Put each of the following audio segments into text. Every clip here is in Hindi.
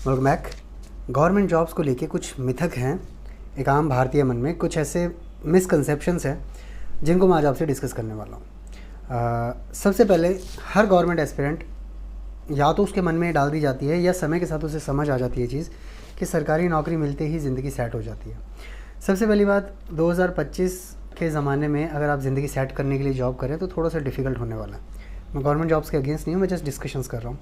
Welcome back. गवर्नमेंट जॉब्स को लेके कुछ मिथक हैं एक आम भारतीय मन में, कुछ ऐसे मिसकंसेप्शंस हैं जिनको मैं आज आपसे डिस्कस करने वाला हूँ। सबसे पहले, हर गवर्नमेंट एस्पिरेंट या तो उसके मन में डाल दी जाती है या समय के साथ उसे समझ आ जाती है चीज़ कि सरकारी नौकरी मिलते ही ज़िंदगी सेट हो जाती है। सबसे पहली बात, 2025 के ज़माने में अगर आप ज़िंदगी सेट करने के लिए जॉब करें तो थोड़ा सा डिफ़िकल्ट होने वाला है। मैं गवर्नमेंट जॉब्स के अगेंस्ट नहीं हूँ, मैं जस्ट डिस्कशंस कर रहा हूँ।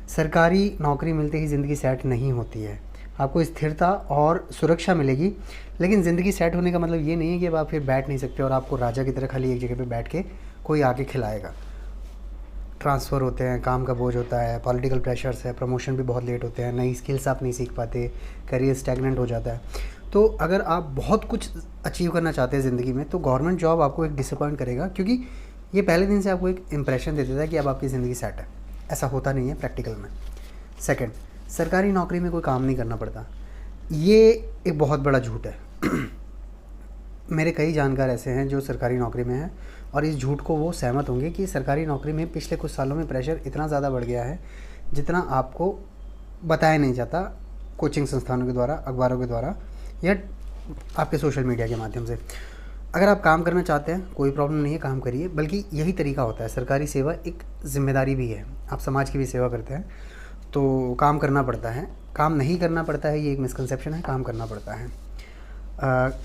सरकारी नौकरी मिलते ही ज़िंदगी सेट नहीं होती है। आपको स्थिरता और सुरक्षा मिलेगी, लेकिन ज़िंदगी सेट होने का मतलब ये नहीं है कि अब आप फिर बैठ नहीं सकते और आपको राजा की तरह खाली एक जगह पे बैठ के कोई आके खिलाएगा। ट्रांसफ़र होते हैं, काम का बोझ होता है, पॉलिटिकल प्रेशर्स है, प्रमोशन भी बहुत लेट होते हैं, नई स्किल्स आप नहीं सीख पाते, करियर स्टैगनेंट हो जाता है। तो अगर आप बहुत कुछ अचीव करना चाहते हैं ज़िंदगी में तो गवर्नमेंट जॉब आपको एक डिसअपॉइंट करेगा, क्योंकि ये पहले दिन से आपको एक इंप्रेशन दे देता है कि अब आपकी ज़िंदगी सेट है। ऐसा होता नहीं है प्रैक्टिकल में। सेकंड, सरकारी नौकरी में कोई काम नहीं करना पड़ता। ये एक बहुत बड़ा झूठ है। मेरे कई जानकार ऐसे हैं जो सरकारी नौकरी में हैं और इस झूठ को वो सहमत होंगे कि सरकारी नौकरी में पिछले कुछ सालों में प्रेशर इतना ज़्यादा बढ़ गया है जितना आपको बताया नहीं जाता कोचिंग संस्थानों के द्वारा, अखबारों के द्वारा या आपके सोशल मीडिया के माध्यम से। अगर आप काम करना चाहते हैं कोई प्रॉब्लम नहीं है, काम करिए, बल्कि यही तरीका होता है। सरकारी सेवा एक ज़िम्मेदारी भी है, आप समाज की भी सेवा करते हैं तो काम करना पड़ता है। काम नहीं करना पड़ता है ये एक मिसकंसेप्शन है, काम करना पड़ता है।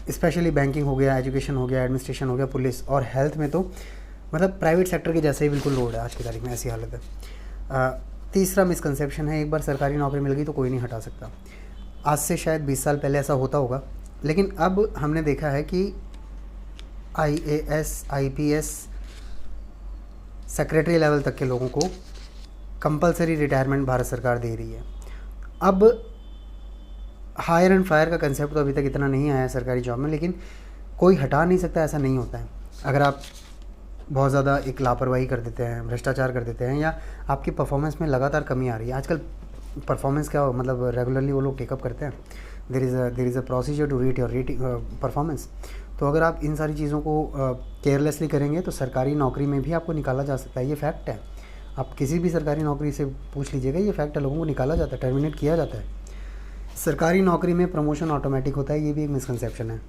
स्पेशली बैंकिंग हो गया, एजुकेशन हो गया, एडमिनिस्ट्रेशन हो गया, पुलिस और हेल्थ में तो मतलब प्राइवेट सेक्टर के जैसे ही बिल्कुल लोड है आज की तारीख में, ऐसी हालत है। तीसरा मिसकंसेप्शन है, एक बार सरकारी नौकरी मिल गई तो कोई नहीं हटा सकता। आज से शायद 20 साल पहले ऐसा होता होगा, लेकिन अब हमने देखा है कि IAS, IPS, सेक्रेटरी लेवल तक के लोगों को कंपलसरी रिटायरमेंट भारत सरकार दे रही है। अब हायर एंड फायर का कंसेप्ट तो अभी तक इतना नहीं आया है सरकारी जॉब में, लेकिन कोई हटा नहीं सकता, ऐसा नहीं होता है। अगर आप बहुत ज़्यादा एक लापरवाही कर देते हैं, भ्रष्टाचार कर देते हैं, या आपकी परफॉर्मेंस में लगातार कमी आ रही है। आजकल परफॉर्मेंस क्या मतलब रेगुलरली वो लोग टेकअप करते हैं, there is a procedure to rate your rating performance. तो अगर आप इन सारी चीज़ों को केयरलेसली करेंगे तो सरकारी नौकरी में भी आपको निकाला जा सकता है। ये फैक्ट है, आप किसी भी सरकारी नौकरी से पूछ लीजिएगा, ये फैक्ट है, लोगों को निकाला जाता है, टर्मिनेट किया जाता है। सरकारी नौकरी में प्रमोशन ऑटोमेटिक होता है, ये भी एक मिसकंसेप्शन है।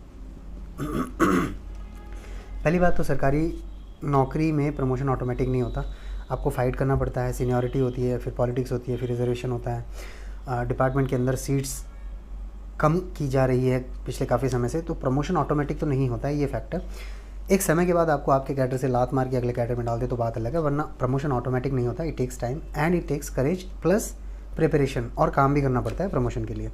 पहली बात तो सरकारी नौकरी में प्रमोशन ऑटोमेटिक नहीं होता, आपको फ़ाइट करना पड़ता है, सीनियरिटी होती है, फिर पॉलिटिक्स होती है, फिर रिजर्वेशन होता है, डिपार्टमेंट के अंदर सीट्स कम की जा रही है पिछले काफ़ी समय से, तो प्रमोशन ऑटोमेटिक तो नहीं होता है, ये फैक्ट है। एक समय के बाद आपको आपके कैडर से लात मार के अगले कैडर में डाल दे तो बात अलग है, वरना प्रमोशन ऑटोमेटिक नहीं होता। It takes time and it takes courage plus preparation, और काम भी करना पड़ता है प्रमोशन के लिए।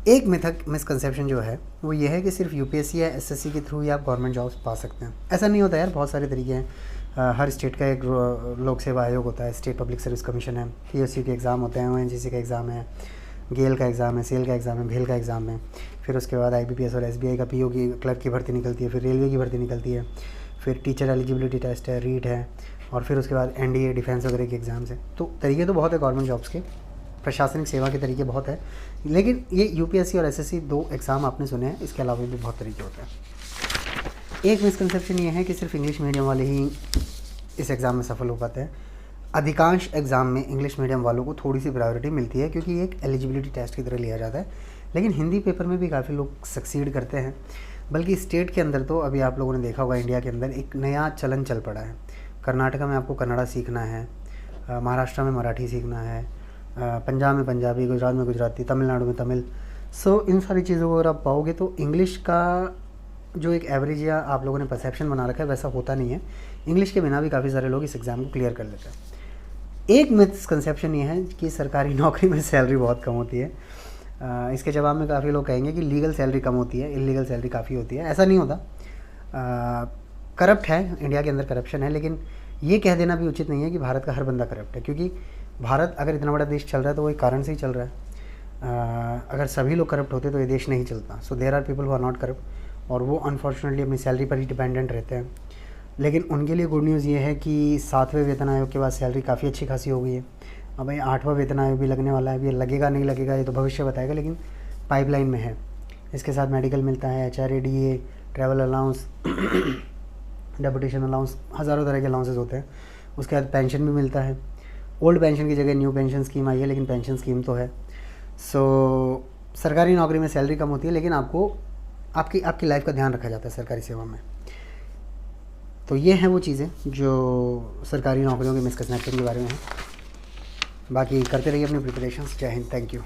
एक मिसकंसेप्शन जो है वो ये है कि सिर्फ UPSC या SSC के थ्रू ही आप गवर्नमेंट जॉब्स पा सकते हैं। ऐसा नहीं होता यार, बहुत सारे तरीके हैं। हर स्टेट का एक लोक सेवा आयोग होता है, स्टेट पब्लिक सर्विस कमीशन है, PSU के एग्ज़ाम होते हैं, ONGC का एग्ज़ाम है, गेल का एग्ज़ाम है, सेल का एग्ज़ाम है, भेल का एग्ज़ाम है, फिर उसके बाद IBPS और SBI का PO की क्लर्क की भर्ती निकलती है, फिर रेलवे की भर्ती निकलती है, फिर टीचर एलिजिबिलिटी टेस्ट है, रीट है, और फिर उसके बाद NDA डिफेंस वगैरह के एग्ज़ाम्स हैं। तो तरीके तो बहुत है गवर्नमेंट जॉब्स के, प्रशासनिक सेवा के तरीके बहुत है, लेकिन ये UPSC और SSC 2 एग्ज़ाम आपने सुने हैं, इसके अलावा भी बहुत तरीके होते हैं। एक मिसकंसेप्शन ये है कि सिर्फ इंग्लिश मीडियम वाले ही इस एग्ज़ाम में सफल हो पाते हैं। अधिकांश एग्ज़ाम में इंग्लिश मीडियम वालों को थोड़ी सी प्रायोरिटी मिलती है, क्योंकि ये एक एलिजिबिलिटी टेस्ट की तरह लिया जाता है, लेकिन हिंदी पेपर में भी काफ़ी लोग सक्सीड करते हैं। बल्कि स्टेट के अंदर तो अभी आप लोगों ने देखा होगा, इंडिया के अंदर एक नया चलन चल पड़ा है। कर्नाटका में आपको कन्नड़ा सीखना है, महाराष्ट्र में मराठी सीखना है, पंजाब में पंजाबी, गुजरात में गुजराती, तमिलनाडु में तमिल। सो इन सारी चीज़ों को अगर आप पाओगे तो इंग्लिश का जो एक एवरेज या आप लोगों ने परसेप्शन बना रखा है वैसा होता नहीं है। इंग्लिश के बिना भी काफ़ी सारे लोग इस एग्ज़ाम को क्लियर कर लेते हैं। एक मिसकंसेप्शन ये है कि सरकारी नौकरी में सैलरी बहुत कम होती है। इसके जवाब में काफ़ी लोग कहेंगे कि लीगल सैलरी कम होती है, इलीगल सैलरी काफ़ी होती है। ऐसा नहीं होता, करप्ट है, इंडिया के अंदर करप्शन है, लेकिन ये कह देना भी उचित नहीं है कि भारत का हर बंदा करप्ट है, क्योंकि भारत अगर इतना बड़ा देश चल रहा है तो वो एक कारण से ही चल रहा है। अगर सभी लोग करप्ट होते तो ये देश नहीं चलता। So there are people who are not corrupt, और वो अनफॉर्चुनेटली अपनी सैलरी पर ही डिपेंडेंट रहते हैं। लेकिन उनके लिए गुड न्यूज़ ये है कि 7वें वेतन आयोग के बाद सैलरी काफ़ी अच्छी खासी हो गई है। अब भाई 8वां वेतन आयोग भी लगने वाला है, अभी लगेगा नहीं लगेगा ये तो भविष्य बताएगा, लेकिन पाइपलाइन में है। इसके साथ मेडिकल मिलता है, HRA, DA, travel allowance, deputation allowance, हज़ारों तरह के अलाउंसेस होते हैं। उसके बाद पेंशन भी मिलता है। ओल्ड पेंशन की जगह न्यू पेंशन स्कीम आई है, लेकिन पेंशन स्कीम तो है। सो सरकारी नौकरी में सैलरी कम होती है, लेकिन आपको आपकी आपकी लाइफ का ध्यान रखा जाता है सरकारी सेवा में। तो ये हैं वो चीज़ें जो सरकारी नौकरियों के मिसकंसेप्शन के बारे में हैं। बाकी करते रहिए अपनी प्रिपरेशंस। जय हिंद, थैंक यू।